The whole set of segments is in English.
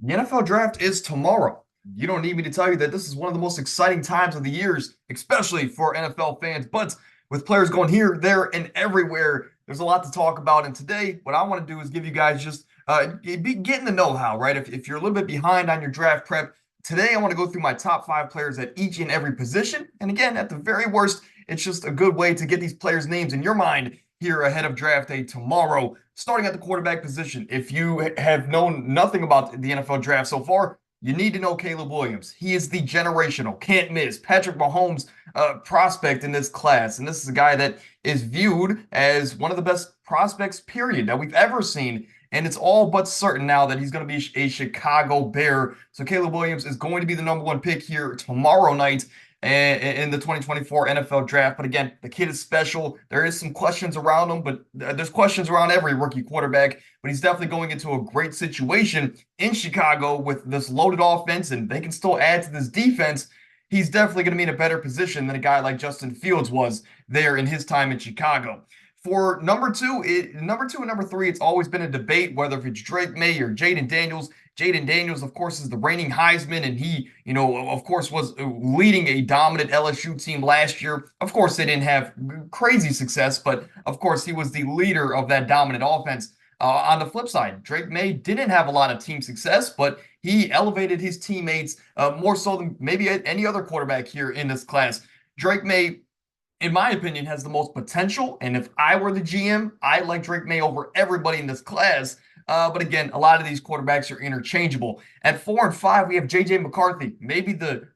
The NFL draft is tomorrow. You don't need me to tell you that this is one of the most exciting times of the years, especially for NFL fans. But with players going here, there, and everywhere, there's a lot to talk about. And today, what I want to do is give you guys just be getting the know-how, right? If you're a little bit behind on your draft prep, today I want to go through my top five players at each and every position. And again, at the very worst, it's just a good way to get these players' names in your mind here ahead of draft day tomorrow. Starting at the quarterback position, if you have known nothing about the NFL draft so far, you need to know Caleb Williams. He is the generational, can't miss Patrick Mahomes prospect in this class. And this is a guy that is viewed as one of the best prospects, period, that we've ever seen. And it's all but certain now that he's going to be a Chicago Bear. So Caleb Williams is going to be the number one pick here tomorrow night in the 2024 NFL draft. But again, the kid is special. There is some questions around him, but there's questions around every rookie quarterback. But he's definitely going into a great situation in Chicago with this loaded offense, and they can still add to this defense. He's definitely going to be in a better position than a guy like Justin Fields was there in his time in Chicago. For number two and number three, it's always been a debate whether if it's Drake Maye or Jayden Daniels. Jayden Daniels, of course, is the reigning Heisman, and he, of course, was leading a dominant LSU team last year. Of course, they didn't have crazy success, but of course, he was the leader of that dominant offense. On the flip side, Drake Maye didn't have a lot of team success, but he elevated his teammates more so than maybe any other quarterback here in this class. Drake Maye, in my opinion, has the most potential. And if I were the GM, I like Drake Maye over everybody in this class. But again, a lot of these quarterbacks are interchangeable. At 4 and 5, we have J.J. McCarthy, maybe the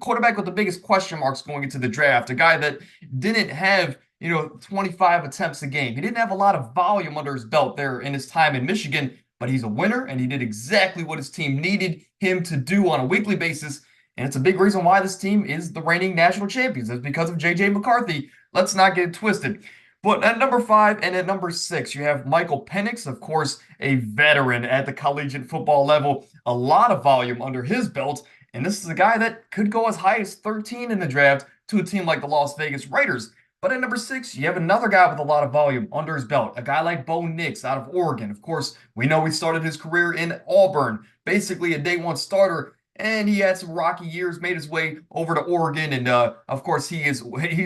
quarterback with the biggest question marks going into the draft, a guy that didn't have 25 attempts a game. He didn't have a lot of volume under his belt there in his time in Michigan, but he's a winner, and he did exactly what his team needed him to do on a weekly basis. And it's a big reason why this team is the reigning national champions. It's because of J.J. McCarthy. Let's not get it twisted. But at number 5 and at number 6, you have Michael Penix, of course, a veteran at the collegiate football level, a lot of volume under his belt. And this is a guy that could go as high as 13 in the draft to a team like the Las Vegas Raiders. But at number 6, you have another guy with a lot of volume under his belt, a guy like Bo Nix out of Oregon. Of course, we know he started his career in Auburn, basically a day one starter. And he had some rocky years, made his way over to Oregon, and of course he's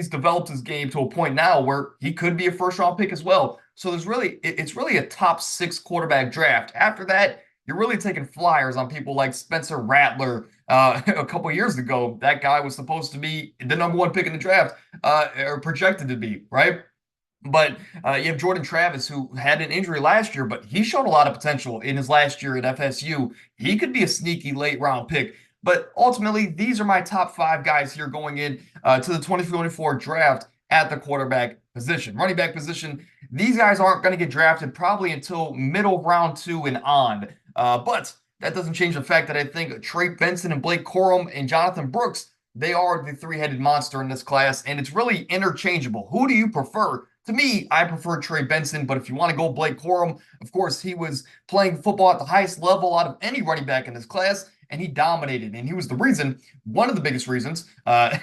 developed his game to a point now where he could be a first round pick as well. So it's really a top 6 quarterback draft. After that, you're really taking flyers on people like Spencer Rattler. A couple years ago, that guy was supposed to be the number one pick in the draft, or projected to be, right? But you have Jordan Travis, who had an injury last year, but he showed a lot of potential in his last year at FSU. He could be a sneaky late round pick. But ultimately, these are my top 5 guys here going in to the 2024 draft at the quarterback position. Running back position, these guys aren't going to get drafted probably until middle round 2 and on. But that doesn't change the fact that I think Trey Benson and Blake Corum and Jonathan Brooks, they are the three-headed monster in this class, and it's really interchangeable. Who do you prefer? To me, I prefer Trey Benson, but if you want to go Blake Corum, of course, he was playing football at the highest level out of any running back in this class, and he dominated. And he was the reason, one of the biggest reasons,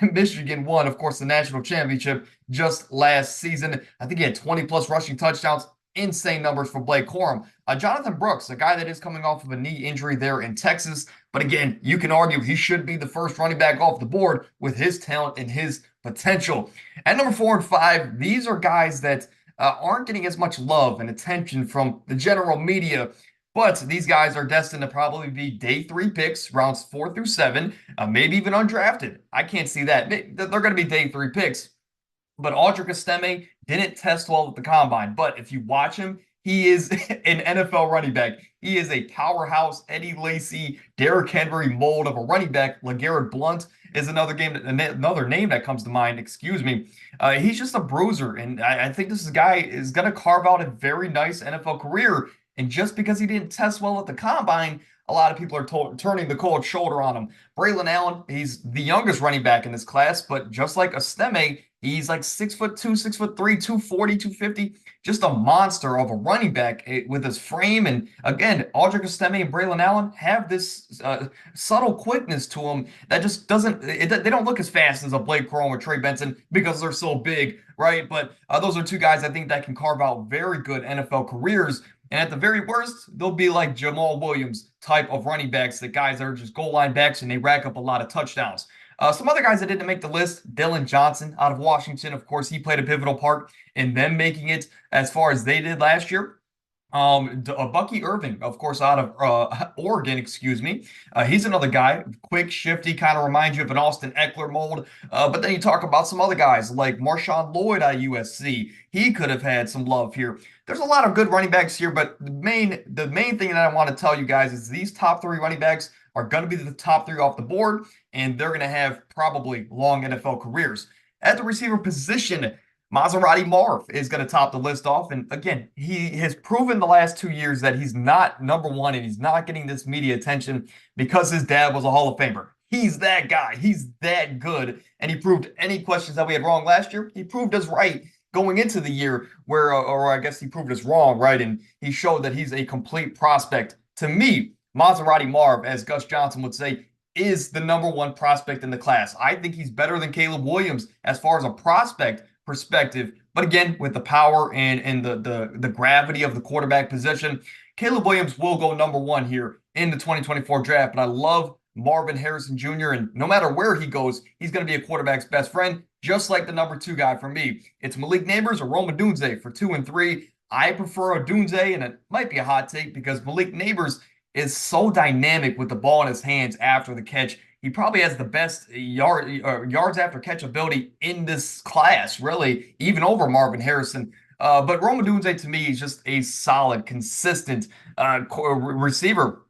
Michigan won, of course, the national championship just last season. I think he had 20-plus rushing touchdowns. Insane numbers for Blake Corum. Jonathan Brooks, a guy that is coming off of a knee injury there in Texas. But again, you can argue he should be the first running back off the board with his talent and his potential. At number 4 and 5, these are guys that aren't getting as much love and attention from the general media. But these guys are destined to probably be day 3 picks, rounds 4 through 7, maybe even undrafted. I can't see that. They're going to be day 3 picks. But Audric Estime didn't test well at the combine. But if you watch him, he is an NFL running back. He is a powerhouse, Eddie Lacy, Derrick Henry mold of a running back. LeGarrette Blount is another name that comes to mind. Excuse me. He's just a bruiser, and I think this guy is going to carve out a very nice NFL career. And just because he didn't test well at the combine, a lot of people are turning the cold shoulder on him. Braylon Allen, he's the youngest running back in this class, but just like Estime, he's like 6'2", 6'3", 240, 250, just a monster of a running back with his frame. And again, Audric Estime and Braylon Allen have this subtle quickness to them that just they don't look as fast as a Blake Corum or Trey Benson because they're so big, right? But those are 2 guys I think that can carve out very good NFL careers. And at the very worst, they'll be like Jamal Williams type of running backs, the guys that are just goal line backs and they rack up a lot of touchdowns. Some other guys that didn't make the list, Dillon Johnson out of Washington. Of course, he played a pivotal part in them making it as far as they did last year. Bucky Irving, of course, out of Oregon, excuse me. He's another guy, quick, shifty, kind of reminds you of an Austin Eckler mold. But then you talk about some other guys like Marshawn Lloyd at USC. He could have had some love here. There's a lot of good running backs here, but the main thing that I want to tell you guys is these top three running backs are going to be the top three off the board, and they're going to have probably long NFL careers. At the receiver position, Maserati Marv is going to top the list off. And again, he has proven the last 2 years that he's not number one and he's not getting this media attention because his dad was a Hall of Famer. He's that guy. He's that good. And he proved any questions that we had wrong last year, he proved us right going into the year where, or I guess he proved us wrong, right? And he showed that he's a complete prospect. To me, Maserati Marv, as Gus Johnson would say, is the number one prospect in the class. I think he's better than Caleb Williams as far as a prospect perspective. But again, with the power and the gravity of the quarterback position, Caleb Williams will go number one here in the 2024 draft. But I love Marvin Harrison Jr. And no matter where he goes, he's going to be a quarterback's best friend, just like the number two guy for me. It's Malik Nabers or Rome Odunze for 2 and 3. I prefer Odunze, and it might be a hot take because Malik Nabers is so dynamic with the ball in his hands after the catch. He probably has the best yards after catch ability in this class, really, even over Marvin Harrison. But Rome Odunze to me is just a solid, consistent receiver.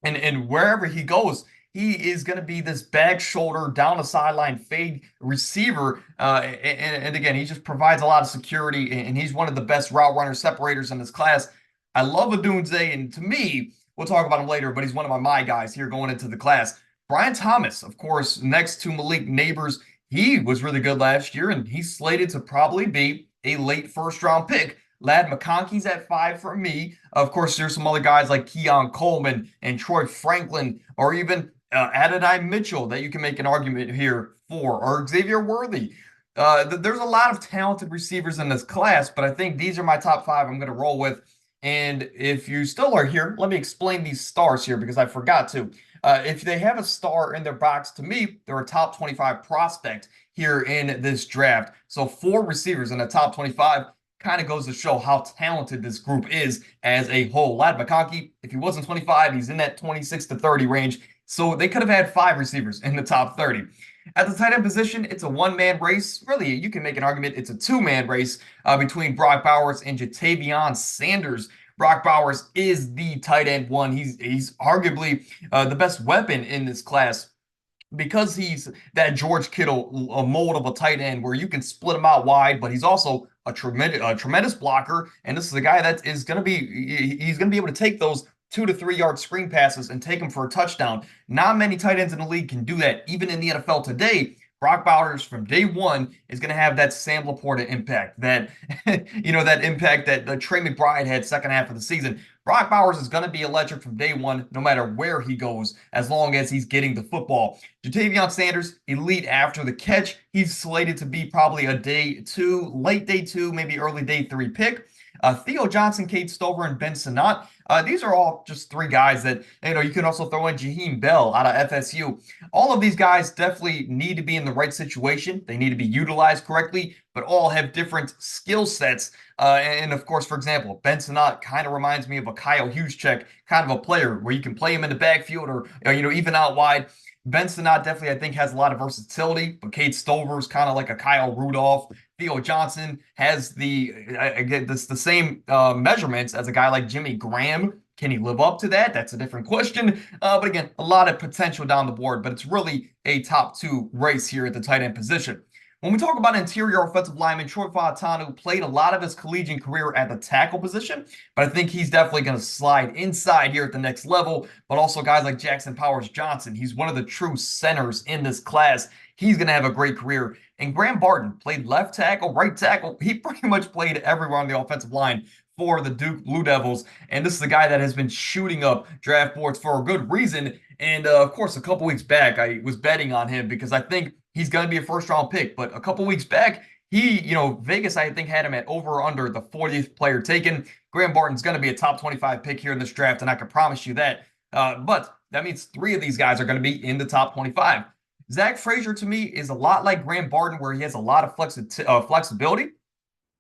And wherever he goes, he is going to be this back shoulder, down the sideline fade receiver. And again, he just provides a lot of security, and he's one of the best route runner separators in this class. I love Odunze, and to me, we'll talk about him later, but he's one of my guys here going into the class. Brian Thomas, of course, next to Malik Nabers, he was really good last year, and he's slated to probably be a late first-round pick. Ladd McConkey's at 5 for me. Of course, there's some other guys like Keon Coleman and Troy Franklin, or even Adonai Mitchell that you can make an argument here for, or Xavier Worthy. There's a lot of talented receivers in this class, but I think these are my top 5 I'm going to roll with. And if you still are here, let me explain these stars here because I forgot to. If they have a star in their box, to me, they're a top 25 prospect here in this draft. So 4 receivers in the top 25 kind of goes to show how talented this group is as a whole. Ladd McConkey, if he wasn't 25, he's in that 26 to 30 range. So they could have had 5 receivers in the top 30. At the tight end position, it's a one-man race. Really, you can make an argument it's a two-man race between Brock Bowers and Ja'Tavion Sanders. Brock Bowers is the tight end one. He's arguably the best weapon in this class because he's that George Kittle mold of a tight end where you can split him out wide, but he's also a tremendous blocker. And this is a guy that is going to be he's going to be able to take those 2 to 3 yard screen passes and take them for a touchdown. Not many tight ends in the league can do that, even in the NFL today. Brock Bowers from day one is going to have that Sam Laporta impact, that that impact that Trey McBride had second half of the season. Brock Bowers is going to be electric from day one, no matter where he goes, as long as he's getting the football. Ja'Tavion Sanders, elite after the catch. He's slated to be probably a late day 2, maybe early day 3 pick. Theo Johnson, Cade Stover, and Ben Sinnott. These are all just 3 guys that, you can also throw in Jaheim Bell out of FSU. All of these guys definitely need to be in the right situation. They need to be utilized correctly, but all have different skill sets. And of course, for example, Ben Sinnott kind of reminds me of a Kyle Juszczyk kind of a player where you can play him in the backfield or even out wide. Ben Sinnott definitely, I think, has a lot of versatility, but Cade Stover is kind of like a Kyle Rudolph. Theo Johnson has the same measurements as a guy like Jimmy Graham. Can he live up to that? That's a different question. But again, a lot of potential down the board, but it's really a top 2 race here at the tight end position. When we talk about interior offensive lineman, Troy Fautanu played a lot of his collegiate career at the tackle position, but I think he's definitely going to slide inside here at the next level. But also guys like Jackson Powers Johnson, he's one of the true centers in this class. He's going to have a great career. And Graham Barton played left tackle, right tackle. He pretty much played everywhere on the offensive line for the Duke Blue Devils. And this is a guy that has been shooting up draft boards for a good reason. And of course, a couple weeks back, I was betting on him because I think he's going to be a first-round pick. But a couple weeks back, Vegas, I think, had him at over or under the 40th player taken. Graham Barton's going to be a top 25 pick here in this draft, and I can promise you that. But that means three of these guys are going to be in the top 25. Zach Frazier, to me, is a lot like Graham Barton, where he has a lot of flexibility.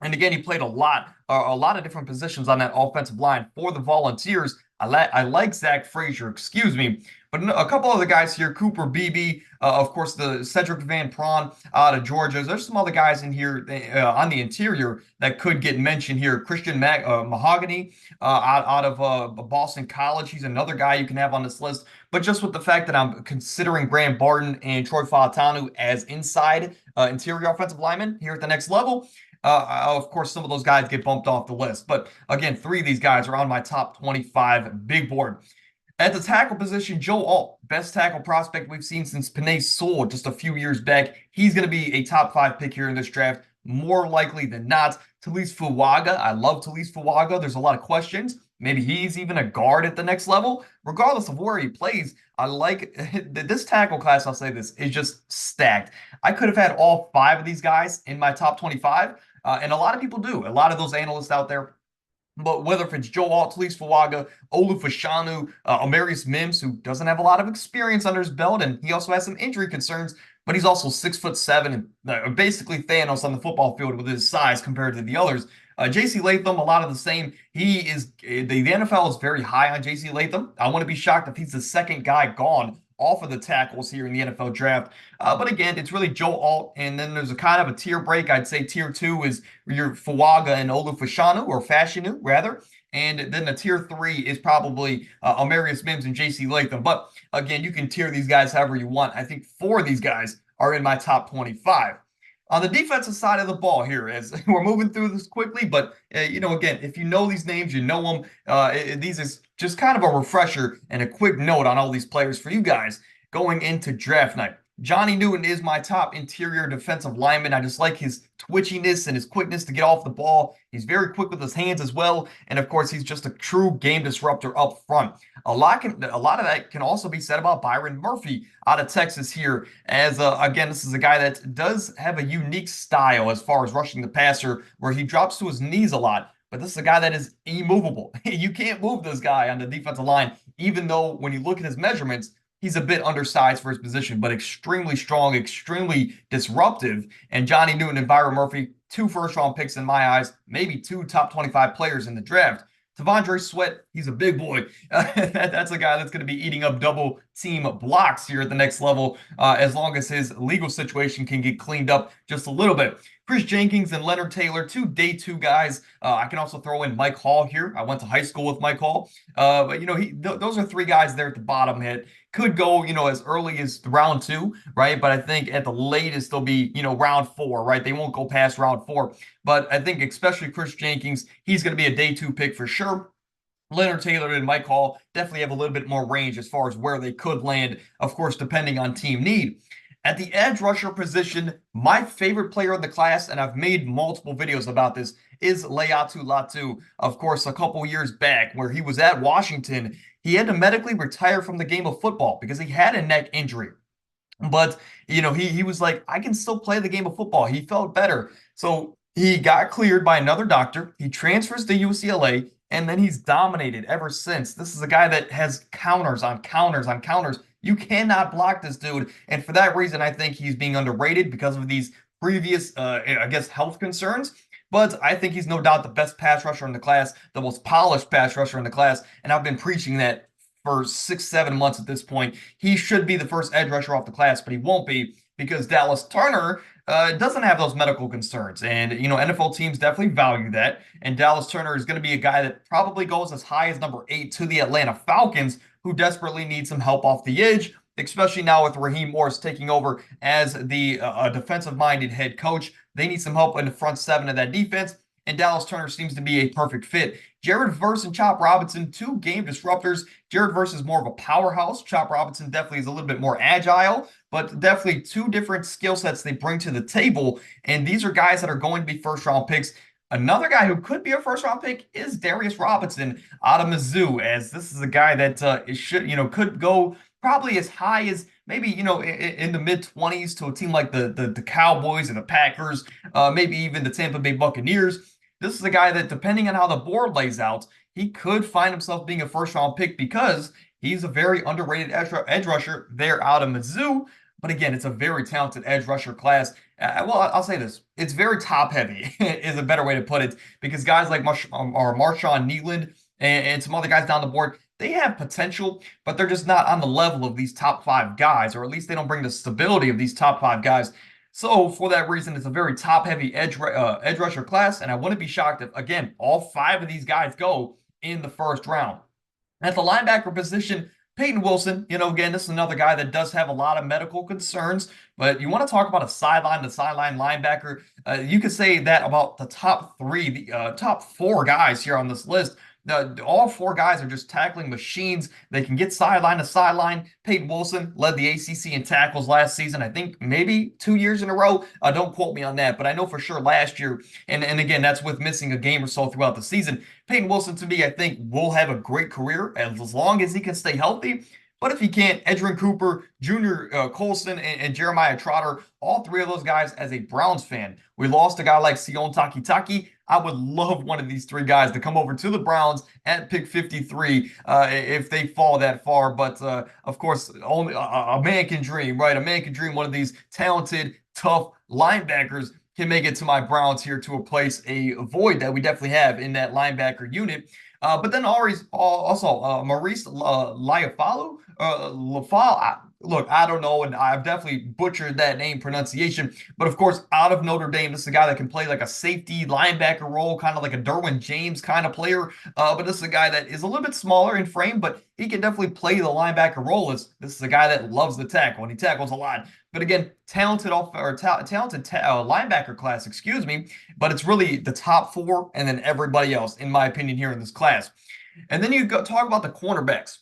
And again, he played a lot of different positions on that offensive line for the Volunteers. I like Zach Frazier, excuse me, but a couple other guys here: Cooper Beebe, of course, the Cedric Van Pran out of Georgia. There's some other guys in here on the interior that could get mentioned here. Christian Mahogany out of Boston College. He's another guy you can have on this list. But just with the fact that I'm considering Graham Barton and Troy Fautanu as inside interior offensive linemen here at the next level, of course, some of those guys get bumped off the list. But again, three of these guys are on my top 25 big board. At the tackle position, Joe Alt, best tackle prospect we've seen since Penei Sewell just a few years back. He's going to be a top 5 pick here in this draft, more likely than not. Talise Fuaga, I love Talise Fuaga. There's a lot of questions. Maybe he's even a guard at the next level. Regardless of where he plays, I like this tackle class, I'll say this, is just stacked. I could have had all 5 of these guys in my top 25. And a lot of people do. A lot of those analysts out there. But whether if it's Joe Alt, Talise Fuaga, Olu Fashanu, Amarius Mims, who doesn't have a lot of experience under his belt, and he also has some injury concerns, but he's also 6'7" and basically Thanos on the football field with his size compared to the others. J.C. Latham, a lot of the same. He is the NFL is very high on J.C. Latham. I wouldn't be shocked if he's the second guy gone off of the tackles here in the NFL draft. But again, it's really Joe Alt, and then there's a kind of a tier break. I'd say tier 2 is your Fuaga and Olu Fashanu, or Fashanu, rather. And then the tier 3 is probably Amarius Mims and J.C. Latham. But again, you can tier these guys however you want. I think 4 of these guys are in my top 25. On the defensive side of the ball here, as we're moving through this quickly, but, again, if you know these names, you know them. These is just kind of a refresher and a quick note on all these players for you guys going into draft night. Johnny Newton is my top interior defensive lineman. I just like his twitchiness and his quickness to get off the ball. He's very quick with his hands as well. And of course, he's just a true game disruptor up front. A lot of that can also be said about Byron Murphy out of Texas here. As again, this is a guy that does have a unique style as far as rushing the passer, where he drops to his knees a lot. But this is a guy that is immovable. You can't move this guy on the defensive line, even though when you look at his measurements, he's a bit undersized for his position, but extremely strong, extremely disruptive. And Johnny Newton and Byron Murphy, 2 first-round picks in my eyes, maybe 2 top 25 players in the draft. T'Vondre Sweat, he's a big boy. That's a guy that's going to be eating up double-team blocks here at the next level, as long as his legal situation can get cleaned up just a little bit. Chris Jenkins and Leonard Taylor, 2 day 2 guys. I can also throw in Mike Hall here. I went to high school with Mike Hall. But, those are 3 guys there at the bottom hit. Could go, as early as round 2, right? But I think at the latest, they'll be, round 4, right? They won't go past round 4. But I think especially Chris Jenkins, he's going to be a day 2 pick for sure. Leonard Taylor and Mike Hall definitely have a little bit more range as far as where they could land, of course, depending on team need. At the edge rusher position, my favorite player in the class, and I've made multiple videos about this, is Laiatu Latu. Of course, a couple years back where he was at Washington, he had to medically retire from the game of football because he had a neck injury. But, he was like, I can still play the game of football. He felt better. So he got cleared by another doctor. He transfers to UCLA, and then he's dominated ever since. This is a guy that has counters on counters on counters. You cannot block this dude. And for that reason, I think he's being underrated because of these previous, health concerns. But I think he's no doubt the best pass rusher in the class, the most polished pass rusher in the class. And I've been preaching that for 6-7 months at this point. He should be the first edge rusher off the class, but he won't be because Dallas Turner doesn't have those medical concerns. And, NFL teams definitely value that. And Dallas Turner is going to be a guy that probably goes as high as number 8 to the Atlanta Falcons, who desperately need some help off the edge, especially now with Raheem Morris taking over as the defensive-minded head coach. They need some help in the front 7 of that defense, and Dallas Turner seems to be a perfect fit. Jared Verse and Chop Robinson, 2 game disruptors. Jared Verse is more of a powerhouse. Chop Robinson definitely is a little bit more agile, but definitely 2 different skill sets they bring to the table, and these are guys that are going to be first-round picks. Another guy who could be a first-round pick is Darius Robinson out of Mizzou, as this is a guy that could go probably as high as maybe, in the mid-20s to a team like the Cowboys and the Packers, maybe even the Tampa Bay Buccaneers. this is a guy that, depending on how the board lays out, he could find himself being a first round pick because he's a very underrated edge rusher there out of Mizzou. But again, it's a very talented edge rusher class. Well, I'll say this: it's very top heavy, is a better way to put it, because guys like Marshawn Kneeland and some other guys down the board, they have potential, but they're just not on the level of these top five guys, or at least they don't bring the stability of these top five guys. So for that reason, it's a very top-heavy edge rusher class, and I wouldn't be shocked if, again, all five of these guys go in the first round. At the linebacker position, Peyton Wilson, again, this is another guy that does have a lot of medical concerns, but you want to talk about a sideline to sideline linebacker. You could say that about the top three, the top four guys here on this list. All four guys are just tackling machines. They can get sideline to sideline. Peyton Wilson led the ACC in tackles last season. I think maybe 2 years in a row. Don't quote me on that, but I know for sure last year, and again, that's with missing a game or so throughout the season. Peyton Wilson, to me, I think will have a great career as long as he can stay healthy. But if he can't, Edgerrin Cooper, Junior Colson, and Jeremiah Trotter, all three of those guys, as a Browns fan, we lost a guy like Sione Takitaki. I would love one of these three guys to come over to the Browns at pick 53 if they fall that far. But of course, only a man can dream, right? A man can dream one of these talented, tough linebackers can make it to my Browns here to replace a void that we definitely have in that linebacker unit. But then also Maurice Liafalu, look, I don't know, and I've definitely butchered that name pronunciation. But of course, out of Notre Dame, this is a guy that can play like a safety linebacker role, kind of like a Derwin James kind of player. But this is a guy that is a little bit smaller in frame, but he can definitely play the linebacker role. This is a guy that loves the tackle, and he tackles a lot. But again, talented linebacker class, excuse me. But it's really the top four and then everybody else, in my opinion, here in this class. And then you talk about the cornerbacks.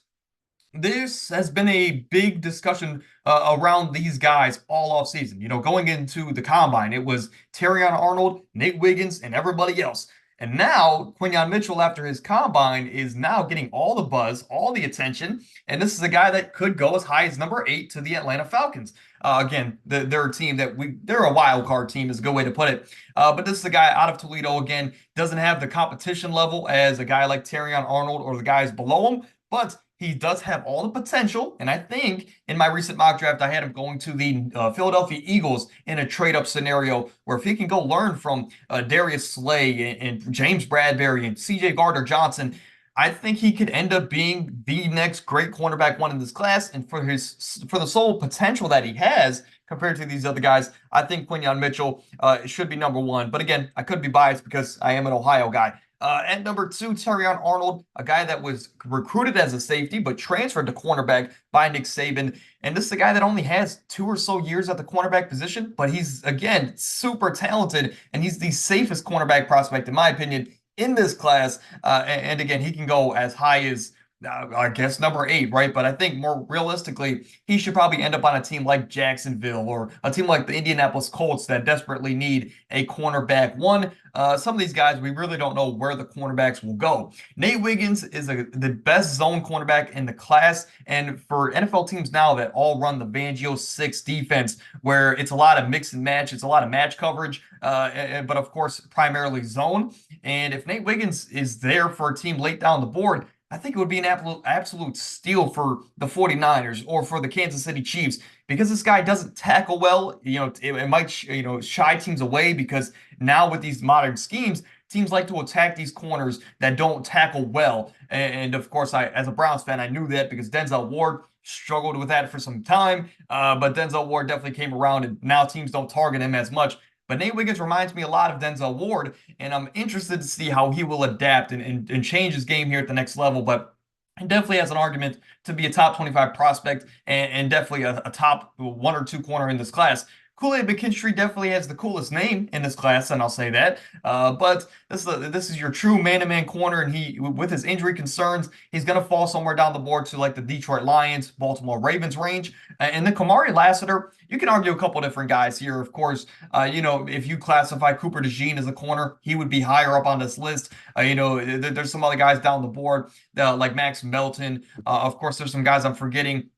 This has been a big discussion around these guys all off season. Going into the combine, it was Terrion Arnold, Nate Wiggins, and everybody else. And now Quinyon Mitchell, after his combine, is now getting all the buzz, all the attention. And this is a guy that could go as high as number 8 to the Atlanta Falcons. Again, they're a team they're a wild card team, is a good way to put it. But this is a guy out of Toledo, again, doesn't have the competition level as a guy like Terrion Arnold or the guys below him, but he does have all the potential, and I think in my recent mock draft, I had him going to the Philadelphia Eagles in a trade-up scenario where if he can go learn from Darius Slay and James Bradbury and C.J. Gardner-Johnson, I think he could end up being the next great cornerback one in this class. And for the sole potential that he has compared to these other guys, I think Quinyon Mitchell should be number one. But again, I could be biased because I am an Ohio guy. At number 2, Terrion Arnold, a guy that was recruited as a safety but transferred to cornerback by Nick Saban. And this is a guy that only has 2 or so years at the cornerback position, but he's, again, super talented, and he's the safest cornerback prospect, in my opinion, in this class. And again, he can go as high as I guess number 8, right? But I think more realistically, he should probably end up on a team like Jacksonville or a team like the Indianapolis Colts that desperately need a cornerback one. Some of these guys, we really don't know where the cornerbacks will go. Nate Wiggins is the best zone cornerback in the class. And for NFL teams now that all run the Fangio 6 defense, where it's a lot of mix and match, it's a lot of match coverage, but of course, primarily zone. And if Nate Wiggins is there for a team late down the board, I think it would be an absolute steal for the 49ers or for the Kansas City Chiefs, because this guy doesn't tackle well. It might, shy teams away, because now with these modern schemes, teams like to attack these corners that don't tackle well. And of course, as a Browns fan, I knew that because Denzel Ward struggled with that for some time. But Denzel Ward definitely came around, and now teams don't target him as much. But Nate Wiggins reminds me a lot of Denzel Ward, and I'm interested to see how he will adapt and change his game here at the next level. But he definitely has an argument to be a top 25 prospect and definitely a top 1 or 2 corner in this class. Kool-Aid McKinstry definitely has the coolest name in this class, and I'll say that. But this is your true man-to-man corner, and he, with his injury concerns, he's going to fall somewhere down the board to like the Detroit Lions, Baltimore Ravens range. And then Kamari Lassiter, you can argue a couple different guys here. Of course, if you classify Cooper DeJean as a corner, he would be higher up on this list. There's some other guys down the board like Max Melton. Of course, there's some guys I'm forgetting.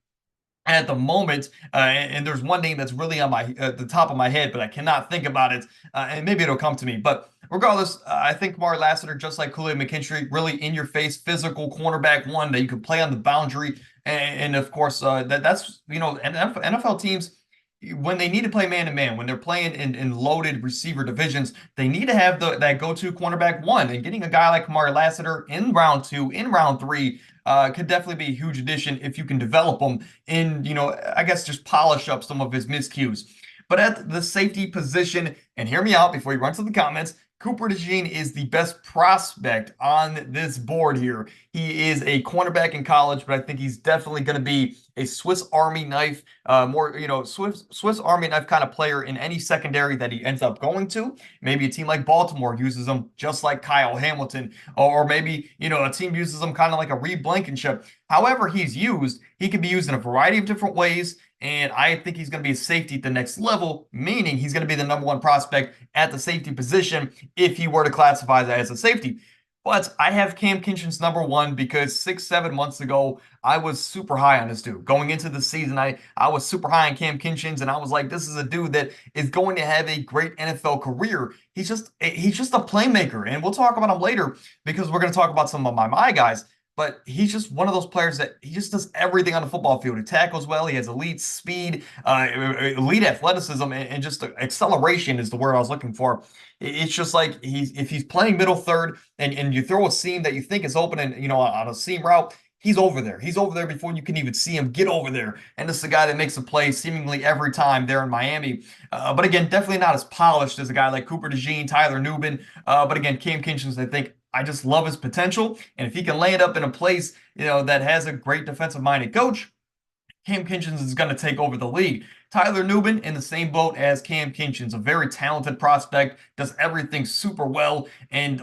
at the moment. And there's one name that's really on my the top of my head, but I cannot think about it. And maybe it'll come to me. But regardless, I think Kamari Lassiter, just like Kool-Aid McKinstry, really in your face, physical cornerback one that you can play on the boundary. And of course, that's NFL teams. When they need to play man to man, when they're playing in loaded receiver divisions, they need to have that go-to cornerback one. And getting a guy like Kamari Lassiter in round two, in round three, could definitely be a huge addition if you can develop him and, I guess just polish up some of his miscues. But at the safety position, and hear me out before you run to the comments, Cooper DeJean is the best prospect on this board here. He is a cornerback in college, but I think he's definitely going to be a Swiss Army knife, Swiss Army knife kind of player in any secondary that he ends up going to. Maybe a team like Baltimore uses him just like Kyle Hamilton, or maybe, a team uses him kind of like a Reed Blankenship. However he's used, he can be used in a variety of different ways. And I think he's going to be a safety at the next level, meaning he's going to be the number one prospect at the safety position if he were to classify that as a safety. But I have Cam Kinchens number one because 6-7 months ago, I was super high on this dude. Going into the season, I was super high on Cam Kinchens, and I was like, this is a dude that is going to have a great NFL career. He's just a playmaker, and we'll talk about him later because we're going to talk about some of my guys. But he's just one of those players that he just does everything on the football field. He tackles well. He has elite speed, elite athleticism, and just acceleration is the word I was looking for. It's just like if he's playing middle third and you throw a seam that you think is open and, on a seam route, he's over there. He's over there before you can even see him get over there. And this is a guy that makes a play seemingly every time there in Miami. But again, definitely not as polished as a guy like Cooper DeJean, Tyler Nubin. But again, Cam Kinchens, I think I just love his potential. And if he can land up in a place, that has a great defensive-minded coach, Cam Kinchens is going to take over the league. Tyler Nubin in the same boat as Cam Kinchens, a very talented prospect, does everything super well, and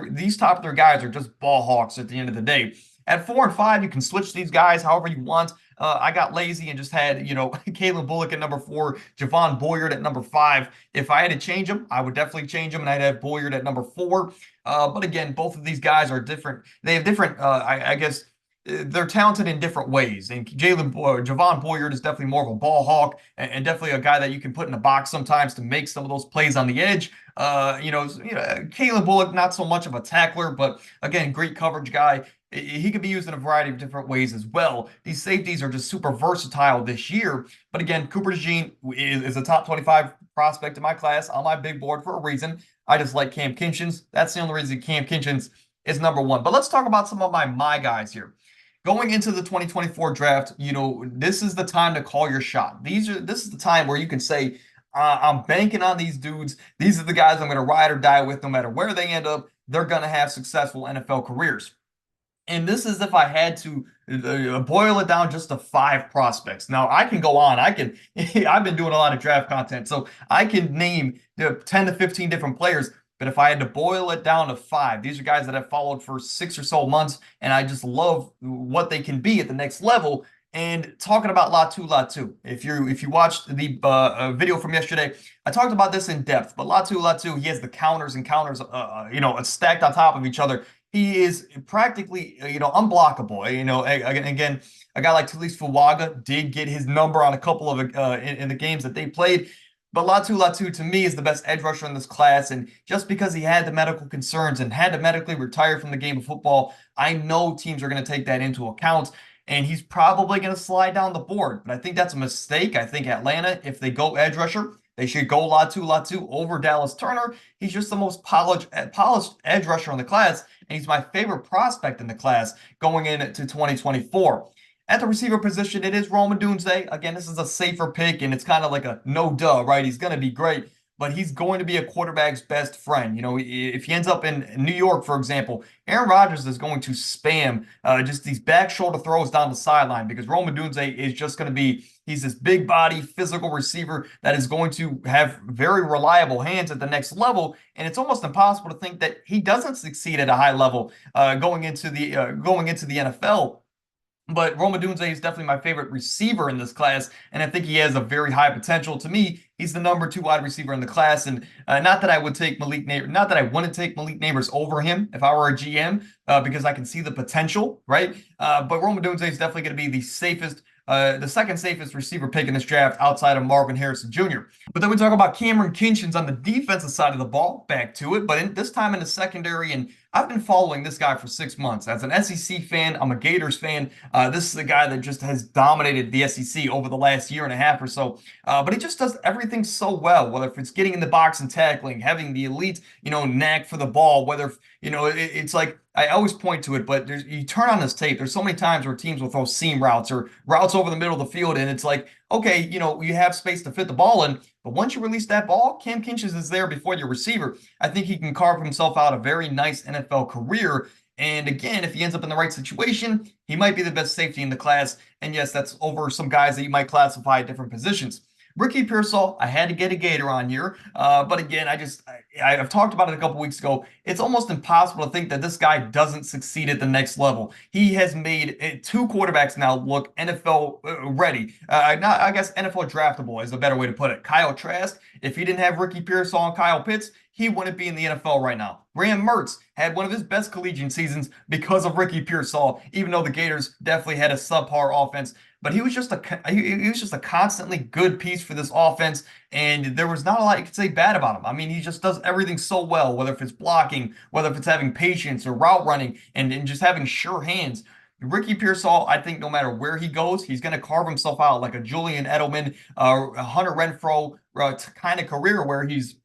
these top three guys are just ball hawks at the end of the day. At 4 and 5, you can switch these guys however you want. I got lazy and just had, Kalen Bullock at number 4, Javon Boyard at number 5. If I had to change them, I would definitely change them, and I'd have Boyard at number 4. But again, both of these guys are different. They have different, I guess, they're talented in different ways. And Javon Boyard is definitely more of a ball hawk and definitely a guy that you can put in a box sometimes to make some of those plays on the edge. Kalen Bullock, not so much of a tackler, but again, great coverage guy. He could be used in a variety of different ways as well. These safeties are just super versatile this year. But again, Cooper DeJean is a top 25 prospect in my class on my big board for a reason. I just like Cam Kinchens. That's the only reason Cam Kinchens is number one. But let's talk about some of my guys here. Going into the 2024 draft, this is the time to call your shot. This is the time where you can say, I'm banking on these dudes. These are the guys I'm going to ride or die with no matter where they end up. They're going to have successful NFL careers. And this is if I had to boil it down just to 5 prospects. Now, I can go on. I've been doing a lot of draft content, so I can name 10 to 15 different players. But if I had to boil it down to 5, these are guys that I've followed for 6 or so months, and I just love what they can be at the next level. And talking about Latu, if you watched the video from yesterday, I talked about this in depth. But Latu, he has the counters and counters, stacked on top of each other. He is practically, unblockable. Again, a guy like Talise Fuaga did get his number on a couple of in the games that they played. But Latu to me is the best edge rusher in this class. And just because he had the medical concerns and had to medically retire from the game of football, I know teams are going to take that into account. And he's probably going to slide down the board. But I think that's a mistake. I think Atlanta, if they go edge rusher, they should go Latu over Dallas Turner. He's just the most polished edge rusher in the class. And he's my favorite prospect in the class going into 2024. At the receiver position, it is Rome Odunze. Again, this is a safer pick, and it's kind of like a no-duh, right? He's going to be great, but he's going to be a quarterback's best friend. If he ends up in New York, for example, Aaron Rodgers is going to spam just these back shoulder throws down the sideline because Rome Odunze is just going to be he's this big body, physical receiver that is going to have very reliable hands at the next level. And it's almost impossible to think that he doesn't succeed at a high level going into the NFL. But Rome Odunze is definitely my favorite receiver in this class, and I think he has a very high potential. To me, he's the number 2 wide receiver in the class, and not that I wouldn't take Malik Nabers over him if I were a GM, because I can see the potential, right? But Rome Odunze is definitely going to be the safest the second safest receiver pick in this draft outside of Marvin Harrison Jr. But then we talk about Cameron Kinchens on the defensive side of the ball, back to it, but this time in the secondary. And I've been following this guy for 6 months. As an SEC fan, I'm a Gators fan. This is a guy that just has dominated the SEC over the last year and a half or so. But he just does everything so well, whether if it's getting in the box and tackling, having the elite, knack for the ball, whether, it's like, I always point to it, but you turn on this tape, there's so many times where teams will throw seam routes or routes over the middle of the field, and it's like, okay, you have space to fit the ball in, but once you release that ball, Cam Kinchens is there before your receiver. I think he can carve himself out a very nice NFL career. And again, if he ends up in the right situation, he might be the best safety in the class. And yes, that's over some guys that you might classify at different positions. Ricky Pearsall, I had to get a Gator on here, but again, I've talked about it a couple weeks ago. It's almost impossible to think that this guy doesn't succeed at the next level. He has made two quarterbacks now look NFL ready. I guess NFL draftable is a better way to put it. Kyle Trask, if he didn't have Ricky Pearsall and Kyle Pitts, he wouldn't be in the NFL right now. Graham Mertz had one of his best collegiate seasons because of Ricky Pearsall, even though the Gators definitely had a subpar offense. But he was just a constantly good piece for this offense, and there was not a lot you could say bad about him. I mean, he just does everything so well, whether if it's blocking, whether if it's having patience or route running, and just having sure hands. Ricky Pearsall, I think no matter where he goes, he's going to carve himself out like a Julian Edelman, a Hunter Renfrow kind of career where he's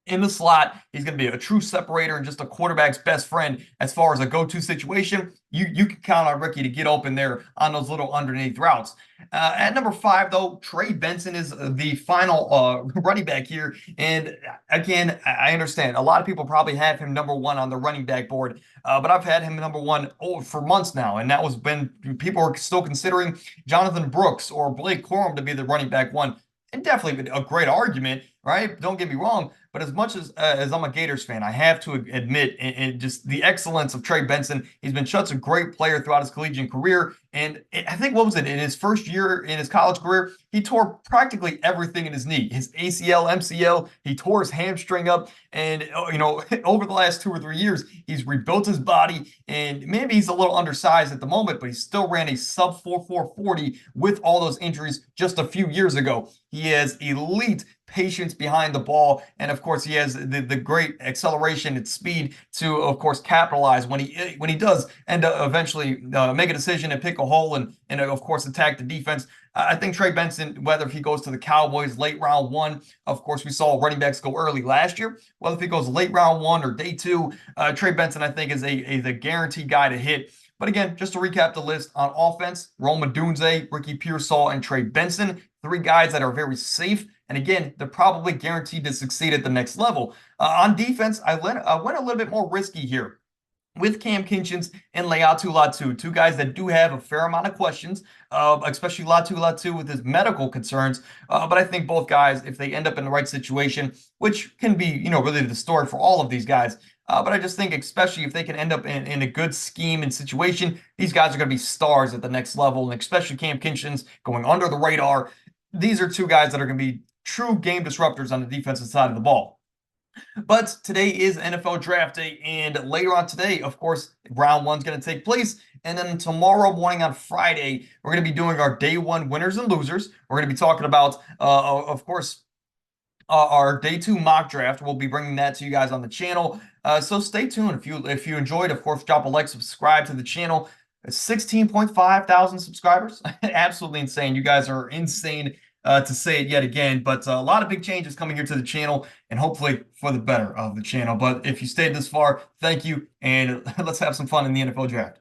in the slot. He's going to be a true separator and just a quarterback's best friend as far as a go-to situation. You can count on Ricky to get open there on those little underneath routes. At number 5, though, Trey Benson is the final running back here. And again, I understand a lot of people probably have him number 1 on the running back board, but I've had him number 1 for months now, and that was when people were still considering Jonathan Brooks or Blake Corum to be the running back 1. And definitely a great argument, right? Don't get me wrong. But as much as I'm a Gators fan, I have to admit and just the excellence of Trey Benson. He's been such a great player throughout his collegiate career. And I think, what was it, in his first year in his college career, he tore practically everything in his knee. His ACL, MCL, he tore his hamstring up. And, over the last 2 or 3 years, he's rebuilt his body. And maybe he's a little undersized at the moment, but he still ran a sub 4.4 40 with all those injuries just a few years ago. He has elite patience behind the ball, and of course he has the great acceleration and speed to, of course, capitalize when he does end up eventually make a decision and pick a hole and of course attack the defense. I think Trey Benson, whether if he goes to the Cowboys late round 1, of course we saw running backs go early last year, whether if he goes late round 1 or day 2, Trey Benson, I think, is a guaranteed guy to hit. But again, just to recap the list on offense: Rome Odunze, Ricky Pearsall, and Trey Benson, 3 guys that are very safe. And again, they're probably guaranteed to succeed at the next level. On defense, I went a little bit more risky here with Cam Kinchens and Laiatu Latu, 2 guys that do have a fair amount of questions, especially Latu Latu with his medical concerns. But I think both guys, if they end up in the right situation, which can be, really the story for all of these guys, but I just think, especially if they can end up in a good scheme and situation, these guys are going to be stars at the next level, and especially Cam Kinchens going under the radar. These are 2 guys that are going to be true game disruptors on the defensive side of the ball. But today is NFL Draft Day, and later on today, of course, round 1 is going to take place. And then tomorrow morning on Friday, we're going to be doing our day 1 winners and losers. We're going to be talking about, of course, our day 2 mock draft. We'll be bringing that to you guys on the channel. So stay tuned. If you enjoyed, of course, drop a like, subscribe to the channel. It's 16.5 thousand subscribers. Absolutely insane. You guys are insane. To say it yet again, but a lot of big changes coming here to the channel, and hopefully for the better of the channel. But if you stayed this far, thank you, and let's have some fun in the NFL Draft.